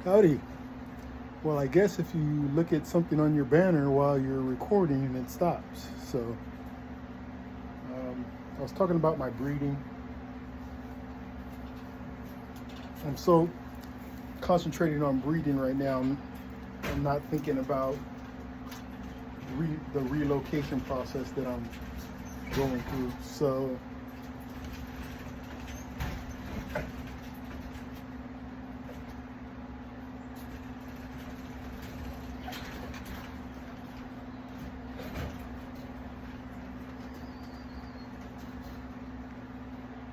Howdy. Well, I guess if you look at something on your banner while you're recording, it stops. So, I was talking about my breeding. I'm so concentrating on breeding right now. I'm not thinking about the relocation process that I'm going through. So,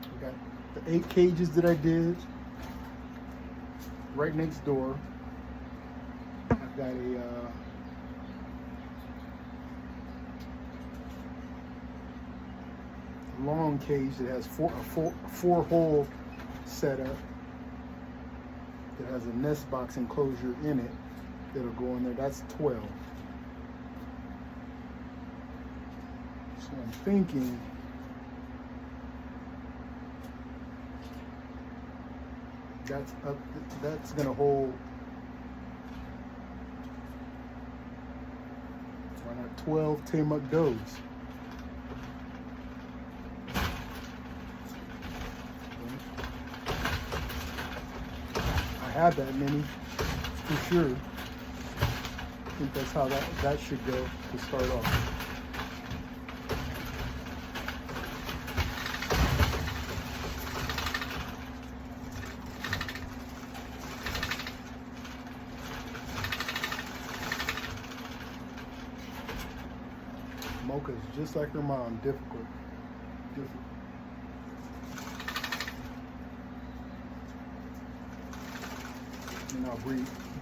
I got the 8 cages that I did right next door. I've got a long cage that has four hole setup that has a nest box enclosure in it that'll go in there. That's 12. So I'm thinking that's gonna hold, why not 12 Tiamat does. I have that many for sure. I think that's how that should go to start off. Mocha's just like her mom, difficult. And I'll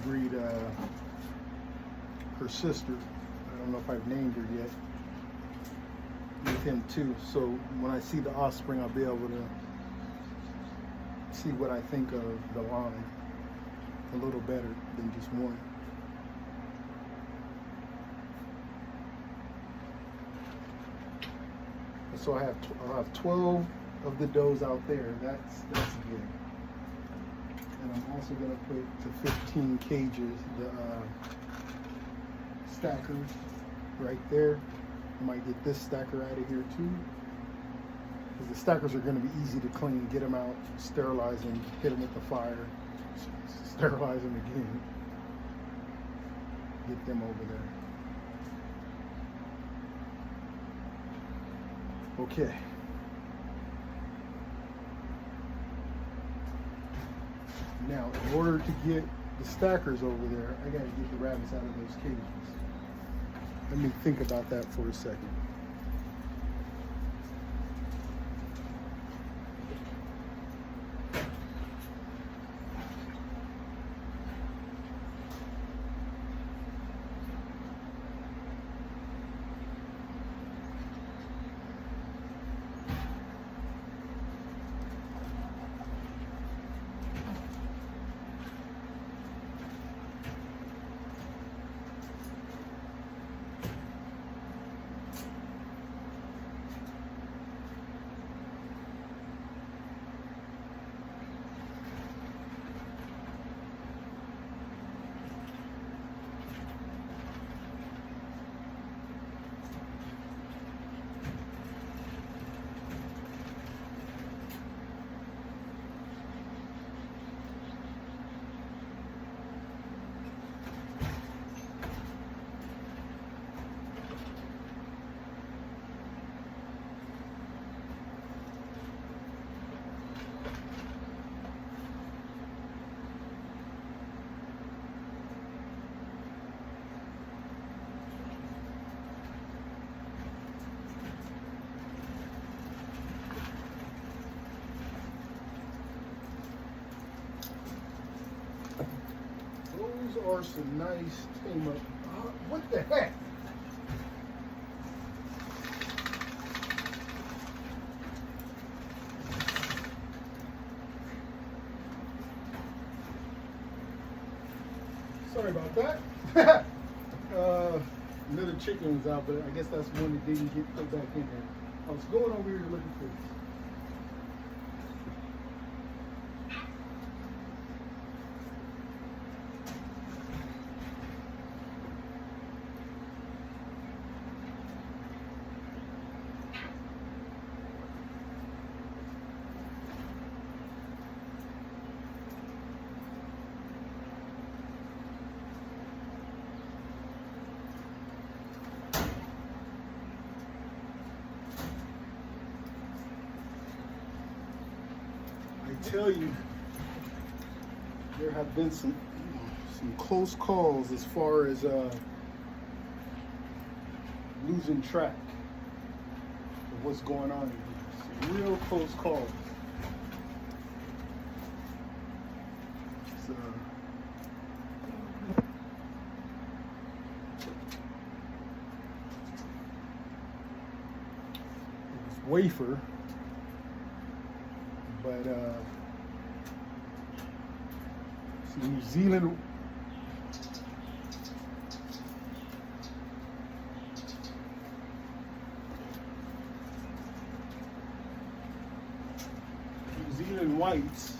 breed her sister. I don't know if I've named her yet. With him too. So when I see the offspring, I'll be able to see what I think of the line a little better than just one. So I'll have 12 of the does out there. That's good. And I'm also going to put to 15 cages the stackers right there. I might get this stacker out of here too, because the stackers are going to be easy to clean. Get them out, sterilize them, hit them with the fire, sterilize them again. Get them over there. Okay. Now, in order to get the stackers over there, I gotta get the rabbits out of those cages. Let me think about that for a second. Those are some nice Tiamat. What the heck? Sorry about that. Another chicken was out, but I guess that's one that didn't get put back in there. I was going over here looking for this. tell you, there have been some close calls as far as losing track of what's going on here. Some real close calls. So, it was Wafer, but see, New Zealand. New Zealand whites,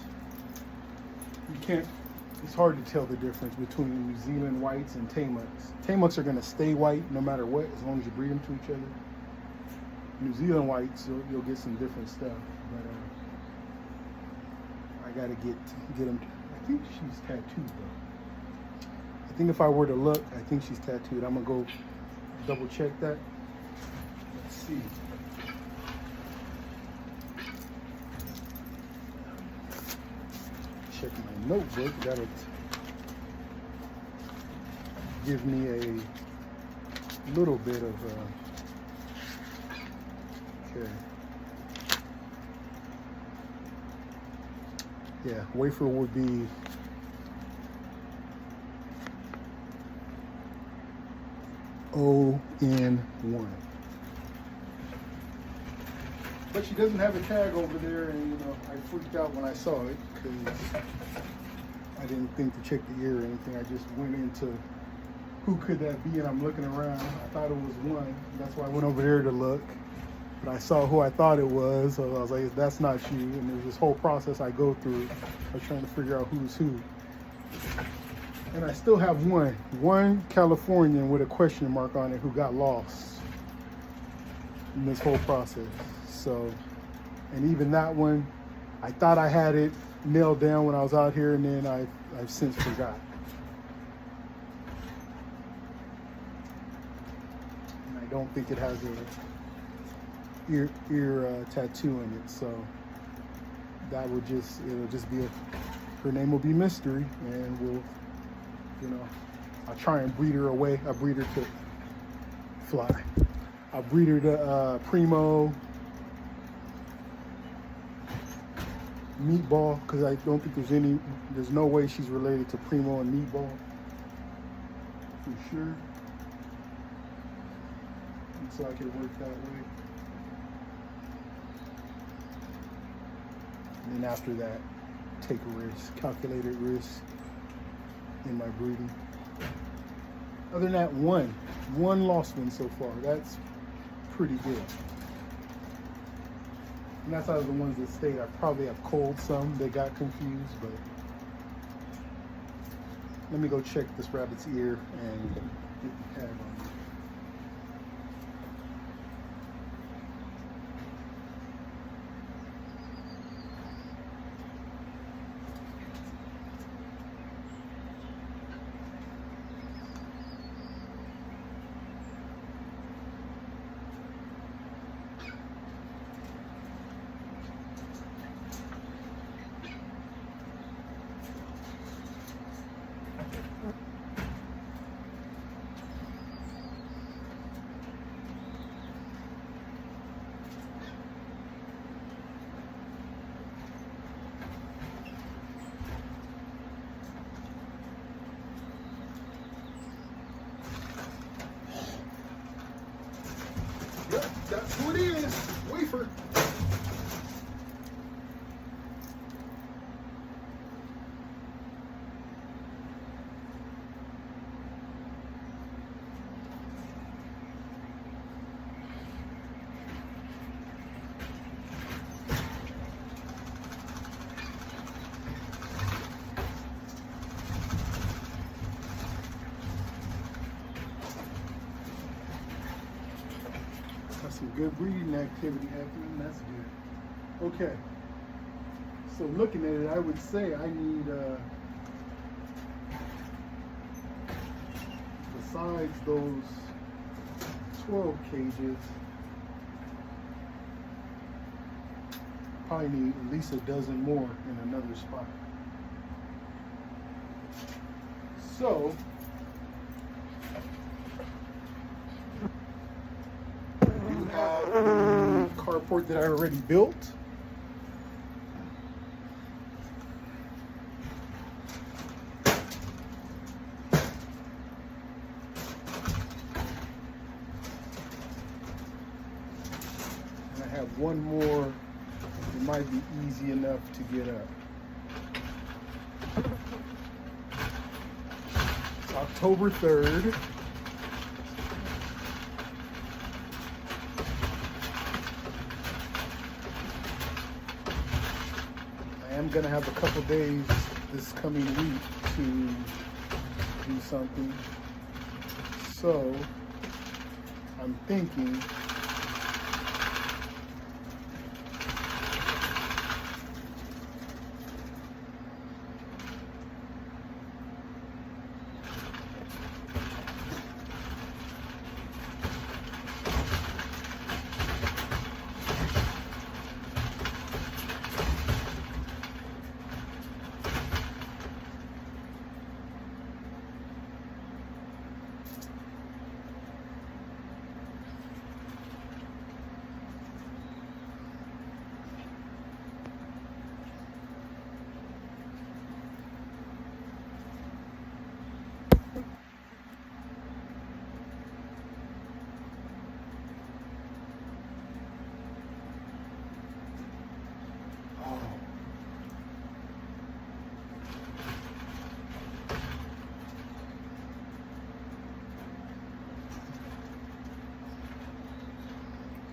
you can't, it's hard to tell the difference between New Zealand whites and Tamuks. Tamuks are going to stay white no matter what, as long as you breed them to each other. New Zealand whites, you'll get some different stuff. But I got to get them. I think she's tattooed though. I think if I were to look, I think she's tattooed. I'm going to go double check that. Let's see. Check my notebook. That'll give me a little bit of okay. Yeah, Wafer would be ON1. But she doesn't have a tag over there, and I freaked out when I saw it because I didn't think to check the ear or anything. I just went into who could that be, and I'm looking around. I thought it was one. That's why I went over there to look. But I saw who I thought it was, so I was like, that's not you. And there's this whole process I go through. I was trying to figure out who's who. And I still have one Californian with a question mark on it who got lost in this whole process. So, and even that one, I thought I had it nailed down when I was out here, and then I've since forgot. And I don't think it has a ear tattoo in it, so that would it'll just be her name will be Mystery, and we'll, I'll try and breed her away. I'll breed her to fly. I'll breed her to Primo, Meatball, because I don't think there's no way she's related to Primo and Meatball for sure, and so I could work that way. And then after that, take a risk, calculated risk in my breeding. Other than that, one lost one so far. That's pretty good. And that's out of the ones that stayed. I probably have culled some. They got confused, but let me go check this rabbit's ear and get the tag on it. Yep, that's who it is. Wafer. Some good breeding activity happening. That's good. Okay. So looking at it, I would say I need, besides those 12 cages, probably need at least a dozen more in another spot. So you have the carport that I already built. And I have one more. It might be easy enough to get up. It's October 3rd. I am gonna have a couple days this coming week to do something. So I'm thinking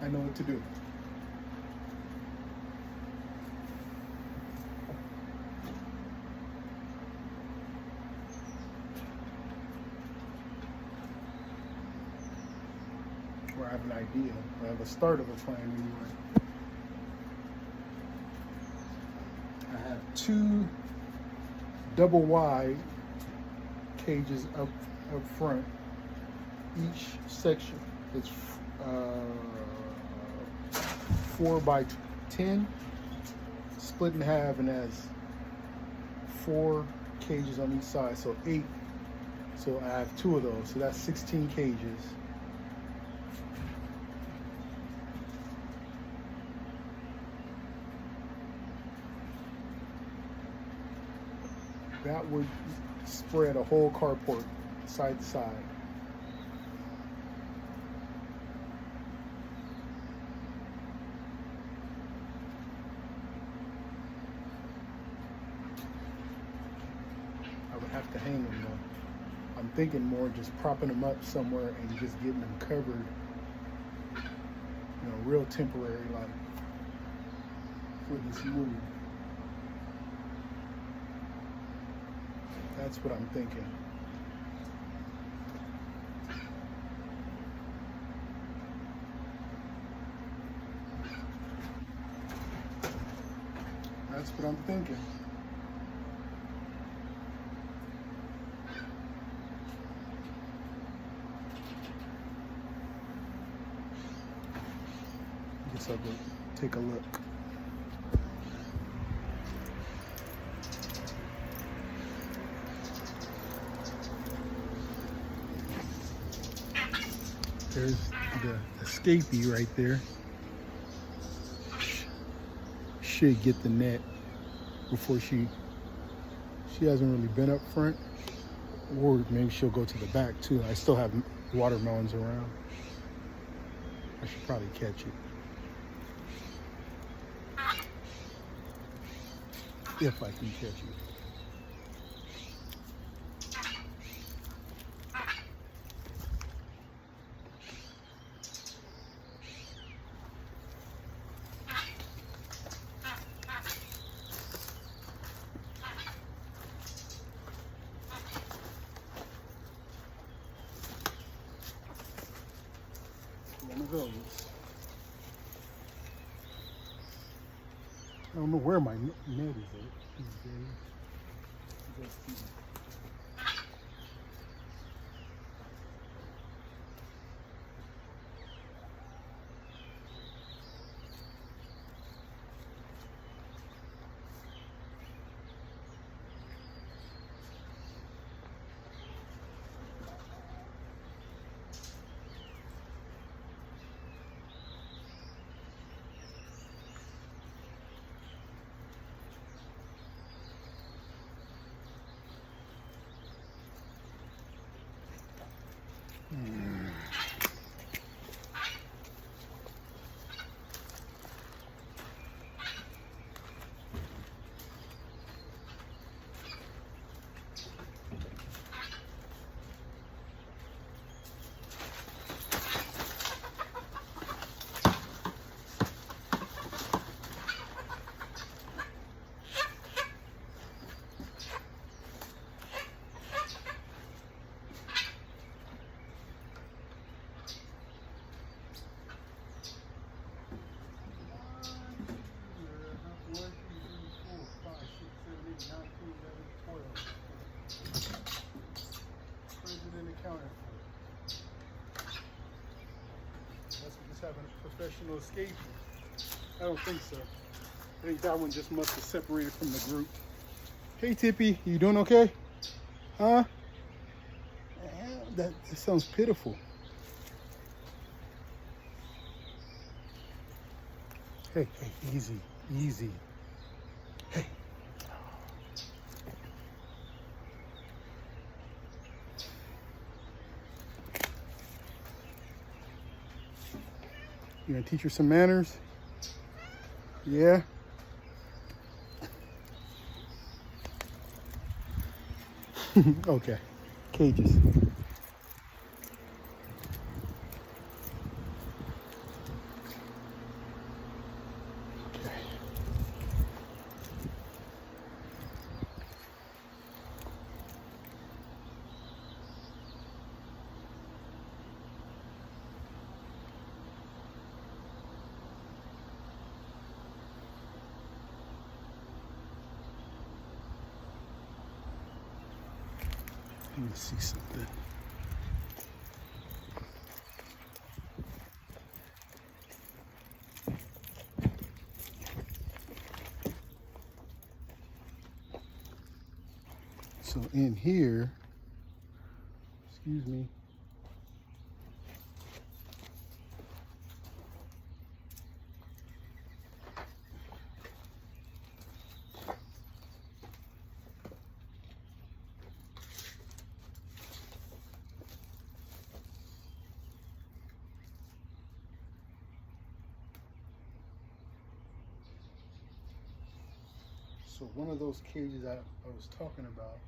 I know what to do. Or I have an idea. I have a start of a plan anyway. I have two double wide cages up front. Each section is 4 by 10, split in half, and has 4 cages on each side, so 8. So I have 2 of those, so that's 16 cages. That would spread a whole carport side to side. I would have to hang them though. I'm thinking more just propping them up somewhere and just getting them covered, you know, real temporary, like for this move. That's what I'm thinking. That's what I'm thinking. Guess I'll go take a look. There's the escapee right there. Should get the net before she hasn't really been up front, or maybe she'll go to the back too. I still have watermelons around. I should probably catch it if I can catch it. One of those. I don't know where my net is at these days. Let's see. Having a professional escape? I don't think so. I think that one just must have separated from the group. Hey Tippy, you doing okay? Huh? That sounds pitiful. Hey, easy, easy. Hey. You gonna teach her some manners? Yeah? Okay. Cages. Okay. Let me see something. So in here, excuse me. So one of those cages I was talking about,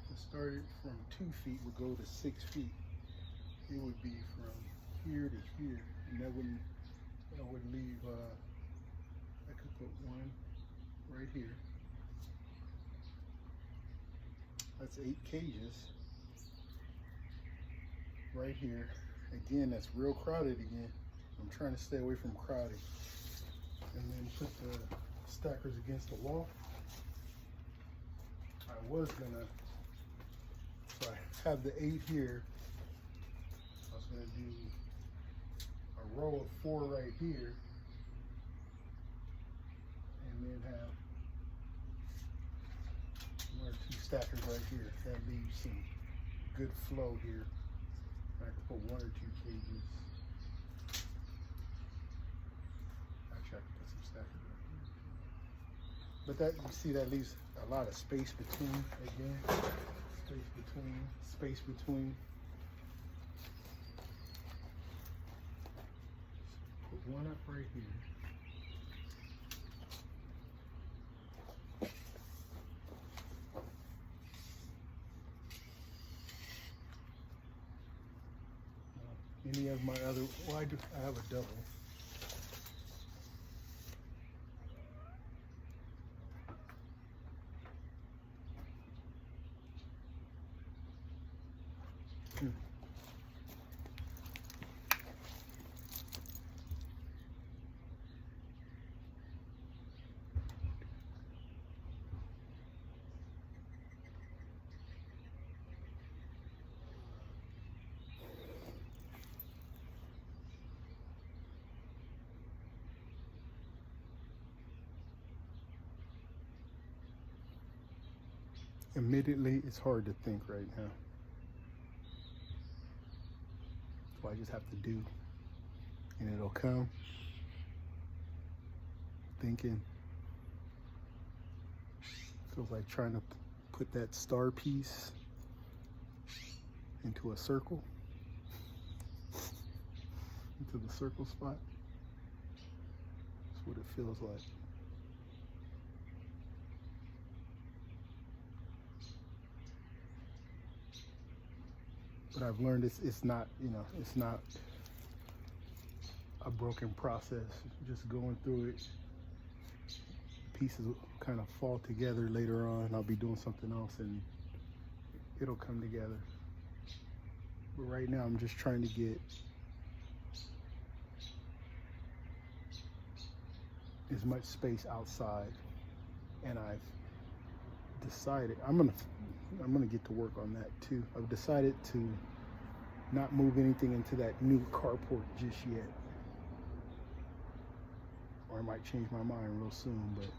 it started from 2 feet, would go to 6 feet. It would be from here to here, and that would leave, I could put one right here. That's 8 cages right here. Again, that's real crowded again. I'm trying to stay away from crowding. And then put the stackers against the wall. I was gonna, so I have the 8 here. I was gonna do a row of 4 right here, and then have 1 or 2 stackers right here. That leaves some good flow here. I could put 1 or 2 cages. Actually, I could put some stackers right here. But that, you see, that leaves a lot of space between, again. Space between. Put 1 up right here. Any of my other, well, I have a double. Admittedly, it's hard to think right now. That's what I just have to do. And it'll come. Thinking. Feels like trying to put that star piece into a circle. into the circle spot. That's what it feels like. But I've learned it's not, you know, it's not a broken process. Just going through it, pieces will kind of fall together later on. I'll be doing something else and it'll come together. But right now I'm just trying to get as much space outside, and I've decided I'm gonna get to work on that too. I've decided to not move anything into that new carport just yet, or I might change my mind real soon. But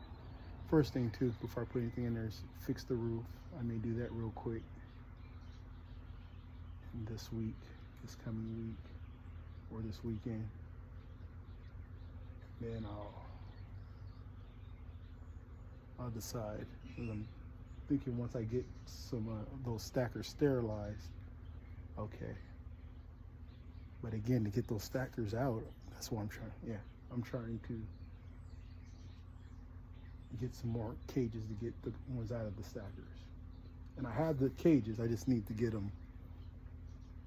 first thing too, before I put anything in there, is fix the roof. I may do that real quick this week, this coming week, or this weekend. Then I'll decide. I'm thinking once I get some those stackers sterilized, okay. But again, to get those stackers out, that's what I'm trying. Yeah, I'm trying to get some more cages to get the ones out of the stackers. And I have the cages. I just need to get them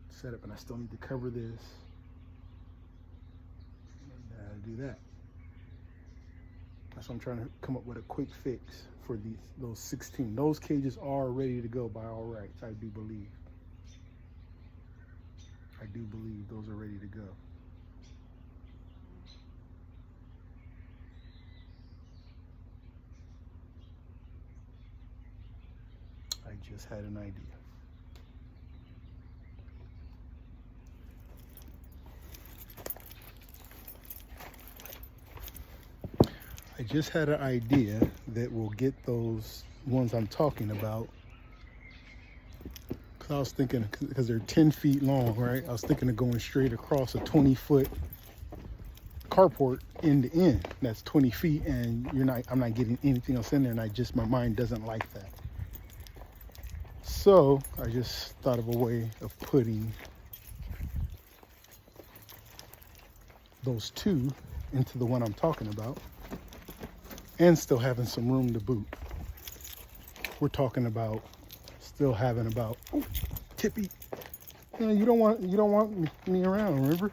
set up, and I still need to cover this and do that. That's why I'm trying to come up with a quick fix for those 16. Those cages are ready to go by all rights, I do believe. I do believe those are ready to go. I just had an idea. I just had an idea that will get those ones I'm talking about. Cause I was thinking, because they're 10 feet long, right? I was thinking of going straight across a 20-foot carport end to end. That's 20 feet, and I'm not getting anything else in there, and my mind doesn't like that. So I just thought of a way of putting those two into the one I'm talking about, and still having some room to boot. We're talking about still having about, oh, Tippy, you know, you don't want me around, remember?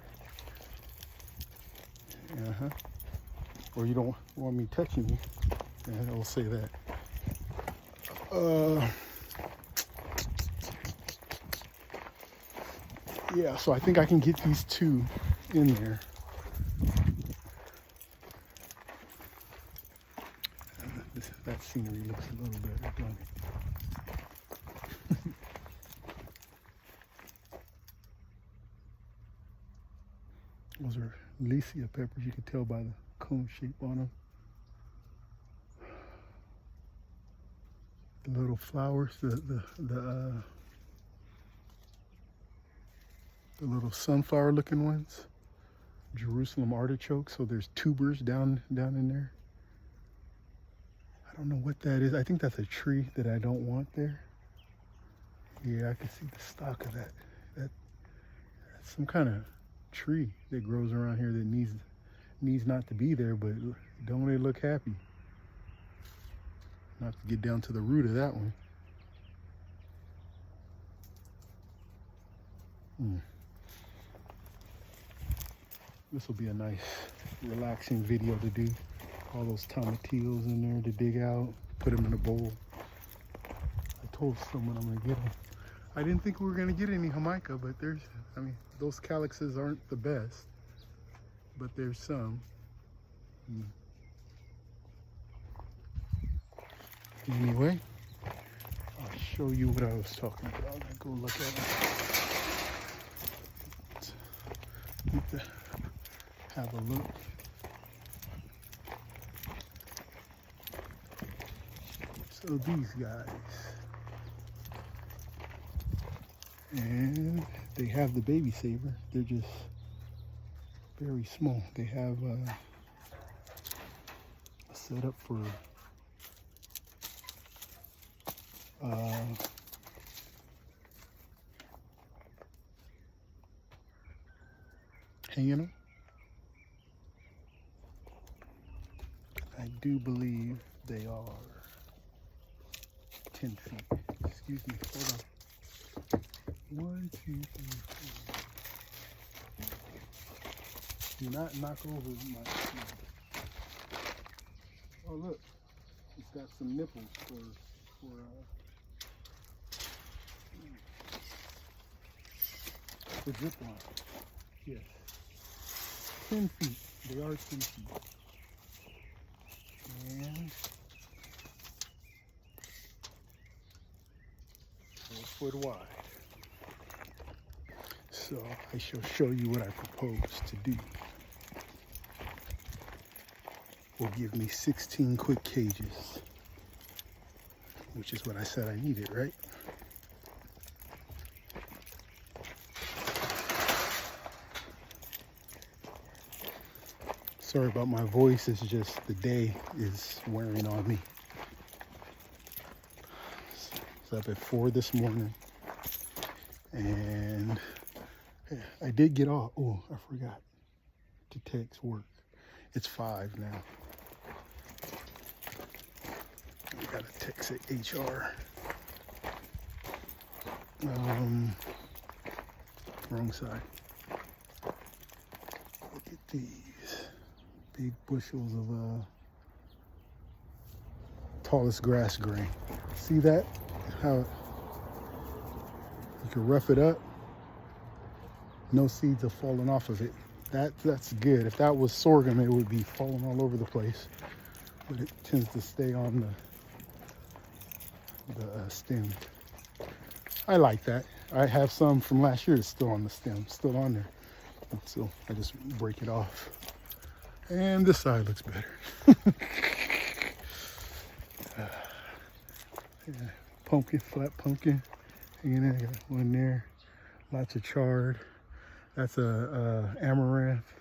Or you don't want me touching you. Yeah, I'll say that. Yeah, so I think I can get these two in there. That scenery looks a little better, don't it? Those are Lycia peppers. You can tell by the cone shape on them. The little flowers, the little sunflower looking ones. Jerusalem artichoke. So there's tubers down in there. I don't know what that is. I think that's a tree that I don't want there. Yeah, I can see the stalk of that. That's some kind of tree that grows around here that needs not to be there, but don't they look happy? I'll have to get down to the root of that one. This will be a nice, relaxing video to do. All those tomatillos in there to dig out, put them in a bowl. I told someone I'm gonna get them. I didn't think we were gonna get any Jamaica, but those calyxes aren't the best, but there's some. Anyway, I'll show you what I was talking about. I'll go look at it. Need to have a look. So these guys, and they have the baby saver. They're just very small. They have a setup for hanging them. I do believe they are 10 feet. Excuse me, hold on. 1, 2, 3, 4. Do not knock over my. Oh look, it's got some nipples for zip line. Yes, 10 feet. They are 10 feet. And 4 foot wide. So I shall show you what I propose to do. Will give me 16 quick cages, which is what I said I needed, right? Sorry about my voice, it's just the day is wearing on me. I was up at 4 this morning and I did get off. Oh, I forgot to text work. It's 5 now. I gotta text at HR. Wrong side. Look at these big bushels of tallest grass grain. See that? How you can rough it up. No seeds are falling off of it. That's good. If that was sorghum, it would be falling all over the place. But it tends to stay on the stem. I like that. I have some from last year that's still on the stem, still on there. And so I just break it off. And this side looks better. Yeah, pumpkin, flat pumpkin. Hanging there, got one there. Lots of chard. That's a amaranth.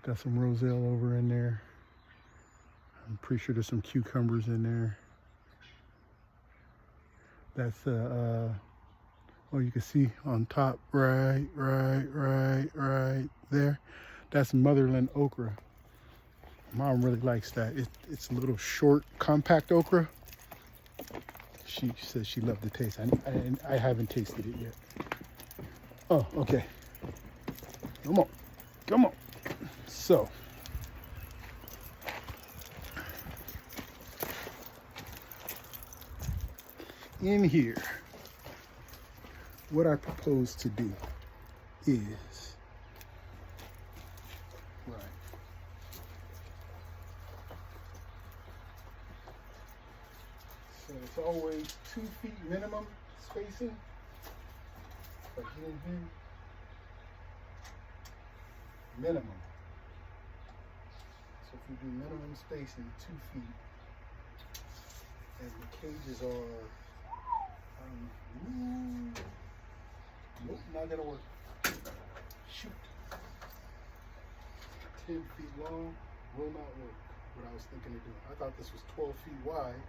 Got some roselle over in there. I'm pretty sure there's some cucumbers in there. That's oh, you can see on top, right there. That's motherland okra. Mom really likes that. It's a little short, compact okra. She says she loved the taste. I haven't tasted it yet. Oh, okay. Come on, come on. So, in here, what I propose to do is, right, so it's always 2 feet minimum spacing. But in here, minimum. So if you do minimum spacing, 2 feet, and the cages are, nope, not gonna work. Shoot. 10 feet long, will not work. What I was thinking of doing. I thought this was 12 feet wide,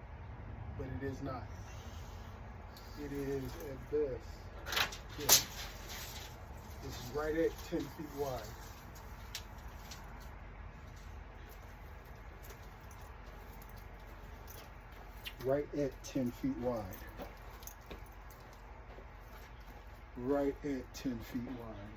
but it is not. It is at this. Yeah. This is right at 10 feet wide. Right at 10 feet wide. Right at 10 feet wide.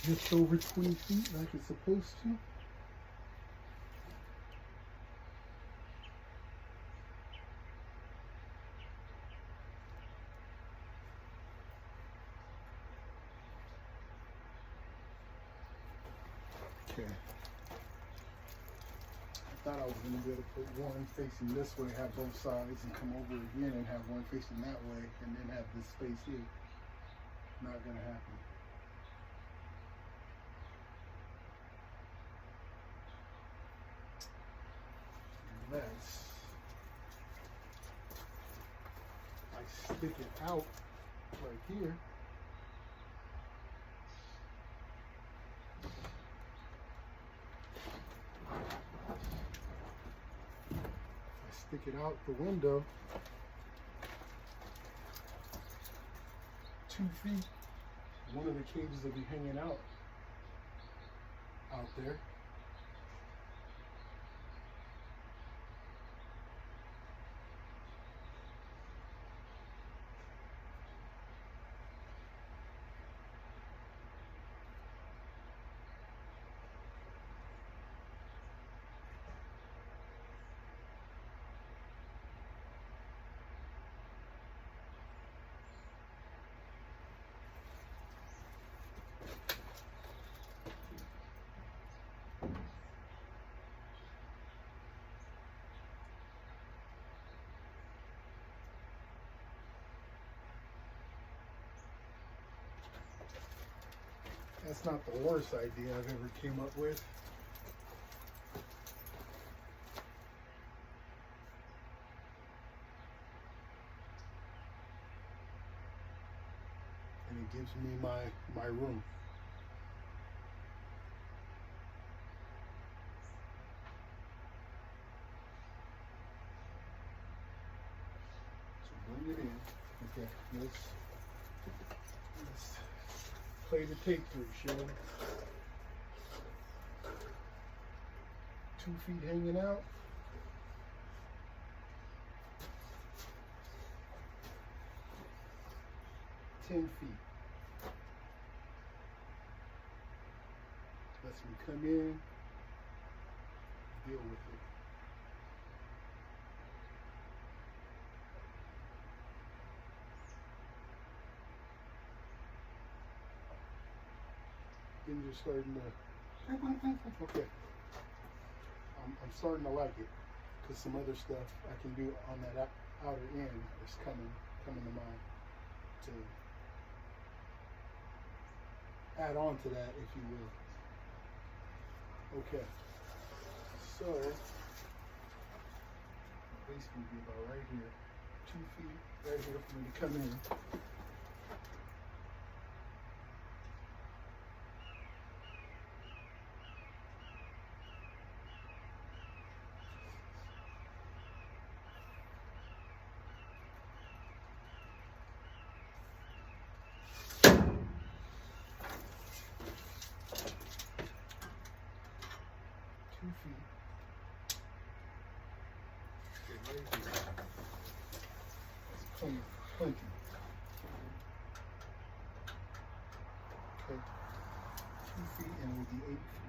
just over 20 feet like it's supposed to. Okay. I thought I was going to be able to put one facing this way, have both sides, and come over again and have one facing that way, and then have this space here. Not going to happen. Unless I stick it out right here. Stick it out the window 2 feet. One of the cages will be hanging out there. That's not the worst idea I've ever came up with. And it gives me my room. So bring it in. Okay, let's play the take through, shall we? 2 feet hanging out. $10. Lets me come in, deal with it. Then you're starting to, okay. I'm starting to like it, because some other stuff I can do on that outer end is coming to mind to add on to that, if you will. Okay, so base can be about right here, 2 feet right here for me to come in. Plenty. Okay, 2 feet, and it would be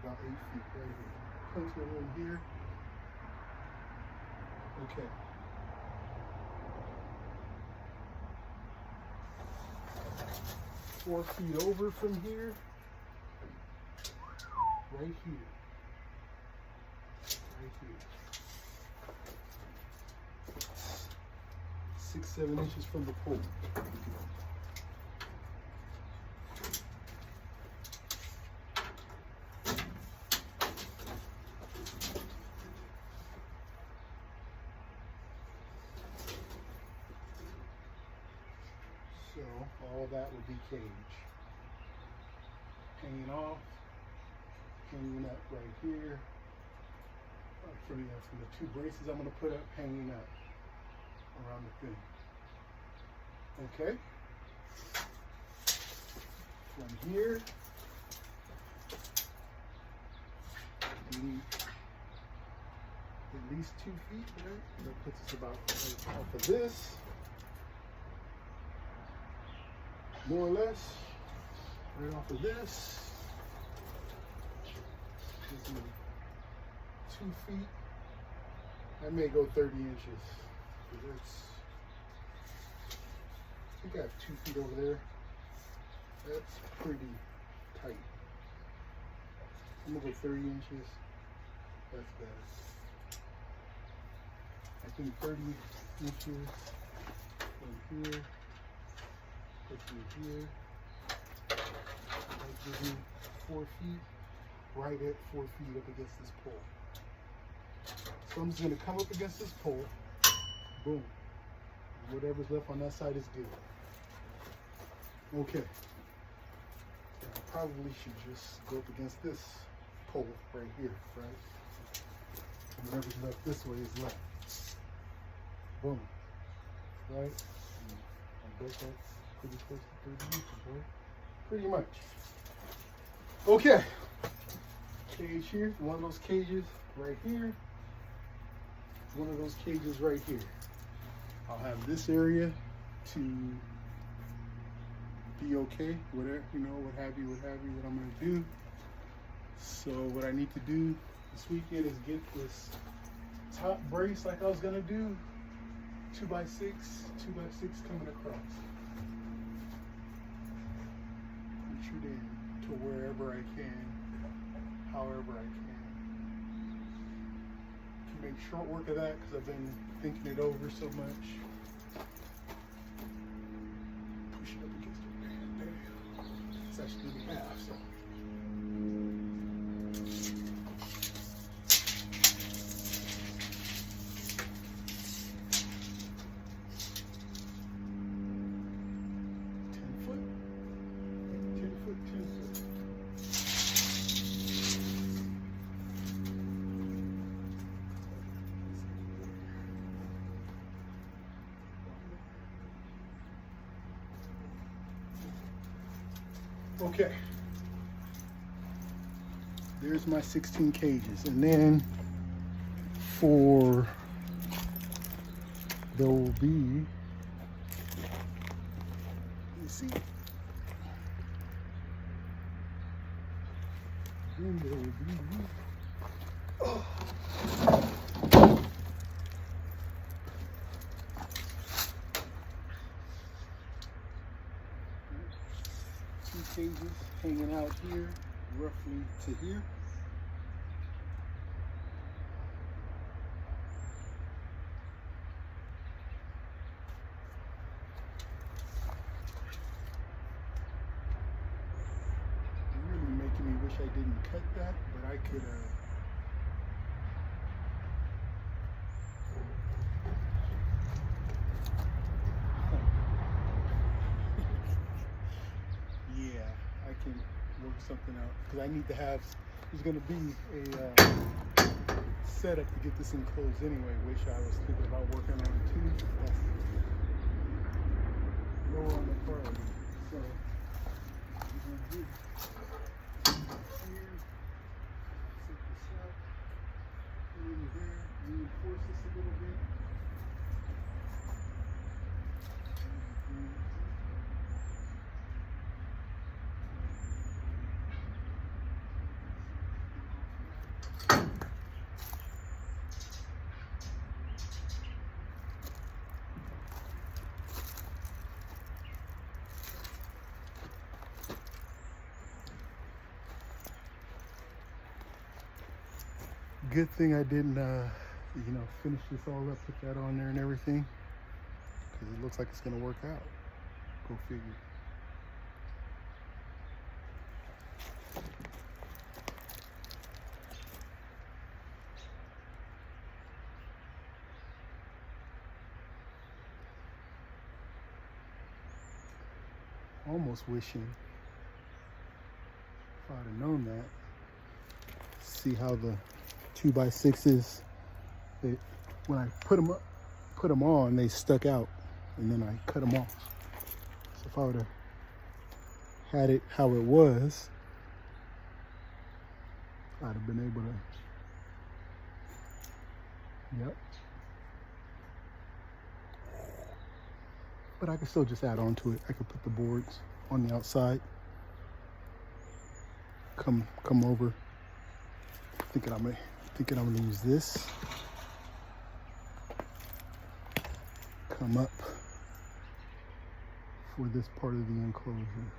about 8 feet right here. Plenty of room here. Okay. Four feet over from here, right here. 6-7 inches from the pole. So all of that would be cage. Hanging off, hanging up right here. From the 2 braces I'm going to put up, hanging up around the thing. Okay. From here, at least 2 feet, right? That puts us about right off of this, more or less, right off of this. gives me 2 feet. I may go 30 inches. It's, I think I have 2 feet over there. That's pretty tight. I'm gonna go 30 inches. That's better. I think 30 inches from here, put me here. That gives me 4 feet, right at 4 feet up against this pole. So I'm just gonna come up against this pole, boom. Whatever's left on that side is good. Okay. I probably should just go up against this pole right here, right? And whatever's left this way is left. Boom. Right? And I bet that's pretty close to 30 inches, right? Pretty much. Okay. Cage here, one of those cages right here. One of those cages right here. I'll have this area to be okay, whatever, you know, what have you, what I'm gonna do. So what I need to do this weekend is get this top brace like I was gonna do, 2x6 coming across. Put it in to wherever I can, however I can. Make short work of that because I've been thinking it over so much. Push it up against the there. It's actually gonna be half, so. Okay, there's my 16 cages, and then there will be, you see, then there will be, oh. 2 cages hanging out here, roughly to here. Really making me wish I didn't cut that, but I could yeah, I can work something out because I need to have, there's going to be a setup to get this enclosed anyway, which I was thinking about working on too. That's lower on the priority. So we're going to do here, set this up, put it in there, reinforce this a little bit. Good thing I didn't, finish this all up, put that on there and everything, because it looks like it's going to work out. Go figure. Almost wishing if I'd have known that. See how the 2x6s, when I put them on, they stuck out, and then I cut them off. So if I would have had it how it was, I'd have been able to, yep. But I could still just add on to it. I could put the boards on the outside, come over Thinking I'm gonna use this. Come up for this part of the enclosure.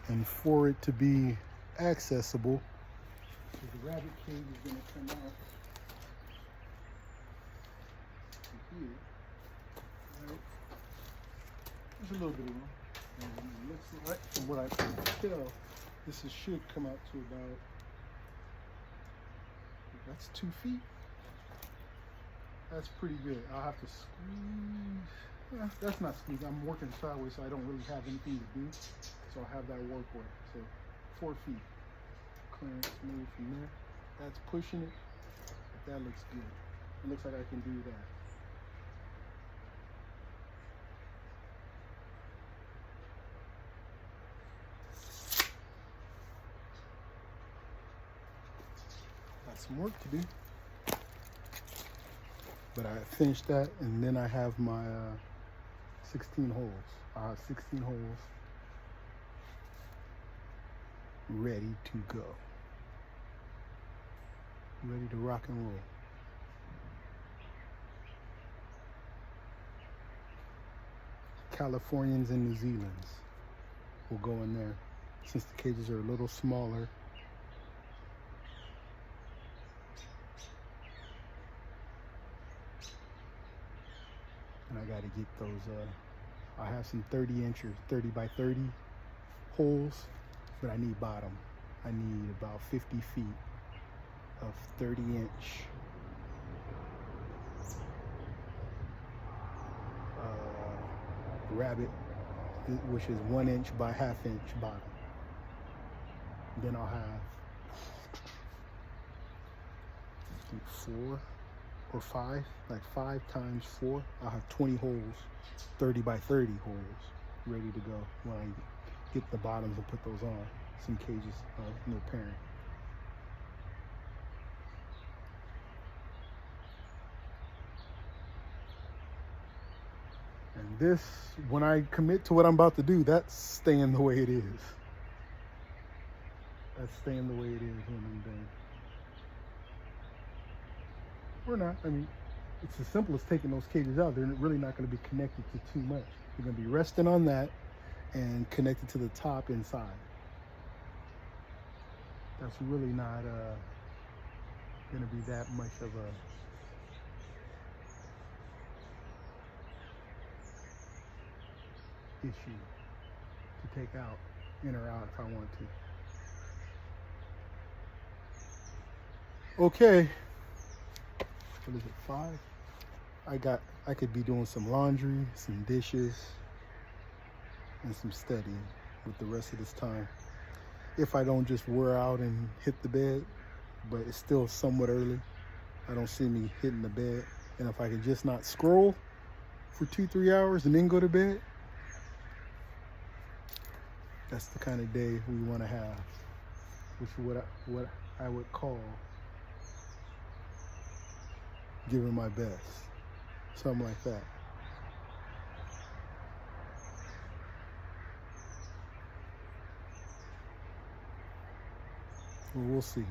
And for it to be accessible, the rabbit cage is going to come out to here. Right? There's a little bit of room. And it looks like, from what I can tell, should come out to about, that's 2 feet. That's pretty good. I'll have to squeeze. Yeah, that's not squeeze. I'm working sideways, so I don't really have anything to do. So I'll have that work with. So 4 feet. Clearance move from there. That's pushing it. But that looks good. It looks like I can do that. Got some work to do. But I finished that, and then I have my 16 holes. I have 16 holes ready to go. Ready to rock and roll. Californians and New Zealand's will go in there, since the cages are a little smaller. And I got to get those, I have some 30 by 30 holes, but I need bottom. I need about 50 feet of 30-inch rabbit, which is 1 inch by ½ inch bottom. Then I'll have, I think 4 or 5, like 5 times 4. I'll have 20 holes, 30 by 30 holes ready to go when I get the bottoms and put those on. Some cages, no parent. And this, when I commit to what I'm about to do, that's staying the way it is. That's staying the way it is when I'm done. Or not. I mean, it's as simple as taking those cages out. They're really not going to be connected to too much. They're going to be resting on that and connected to the top inside. That's really not going to be that much of a issue to take out, in or out, if I want to. Okay. What is it, 5? I could be doing some laundry, some dishes, and some studying with the rest of this time. If I don't just wear out and hit the bed, but it's still somewhat early. I don't see me hitting the bed. And if I could just not scroll for 2-3 hours and then go to bed, that's the kind of day we want to have, which is what I would call giving my best, something like that. Well, we'll see.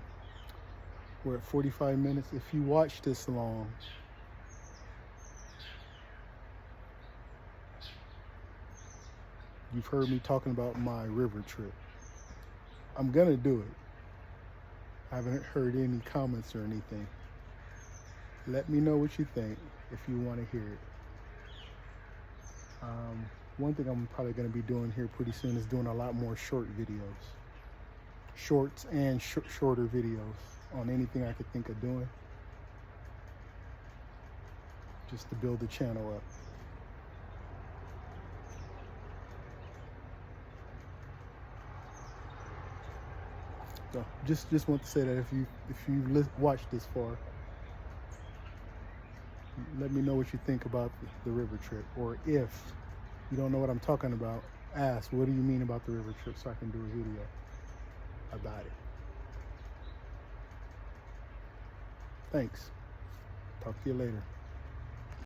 We're at 45 minutes. If you watch this long, you've heard me talking about my river trip. I'm gonna do it. I haven't heard any comments or anything. Let me know what you think if you want to hear it. One thing I'm probably going to be doing here pretty soon is doing a lot more short videos. Shorts and shorter videos on anything I could think of doing. Just to build the channel up. So just want to say that if you watch this far, let me know what you think about the river trip. Or if you don't know what I'm talking about, ask, what do you mean about the river trip, so I can do a video about it. Thanks. Talk to you later.